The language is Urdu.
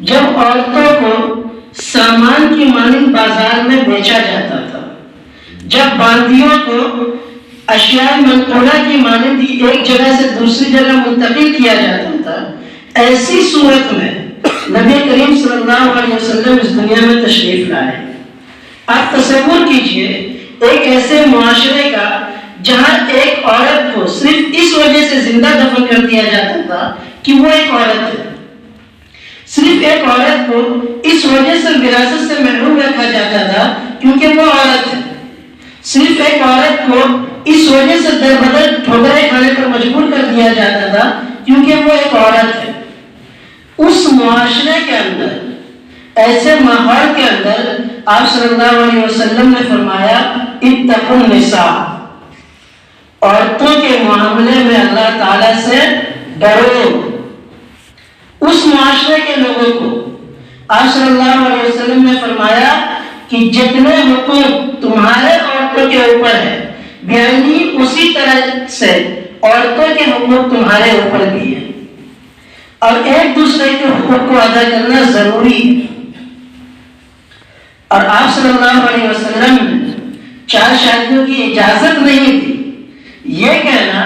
جب عورتوں کو سامان کی مانند بازار میں بیچا جاتا تھا، جب باندیوں کو اشیاء منقولہ کی مانند ایک جگہ سے دوسری جگہ منتقل کیا جاتا تھا، ایسی صورت میں نبی کریم صلی اللہ علیہ وسلم اس دنیا میں تشریف لائے۔ آپ تصور کیجئے ایک ایسے معاشرے کا جہاں ایک عورت کو صرف اس وجہ سے زندہ دفن کر دیا جاتا تھا کہ وہ ایک عورت ہے، صرف ایک عورت کو اس وجہ سے وراثت سے محروم رکھا جاتا تھا کیونکہ وہ عورت ہے، صرف ایک عورت کو اس وجہ سے در بدر ٹھوکریں کھانے پر مجبور کر دیا جاتا تھا کیونکہ وہ ایک عورت ہے۔ اس معاشرے کے اندر، ایسے ماحول کے اندر آپ صلی اللہ علیہ وسلم نے فرمایا اتقوا النساء، عورتوں کے معاملے میں اللہ تعالیٰ سے ڈرو۔ اس معاشرے کے لوگوں کو آپ صلی اللہ علیہ وسلم نے فرمایا کہ جتنے حقوق تمہارے عورتوں کے اوپر ہے، یعنی اسی طرح سے عورتوں کے حقوق تمہارے اوپر بھی ہیں، اور ایک دوسرے کے حقوق کو ادا کرنا ضروری ہے۔ اور آپ صلی اللہ علیہ وسلم نے 4 شادیوں کی اجازت نہیں دی۔ یہ کہنا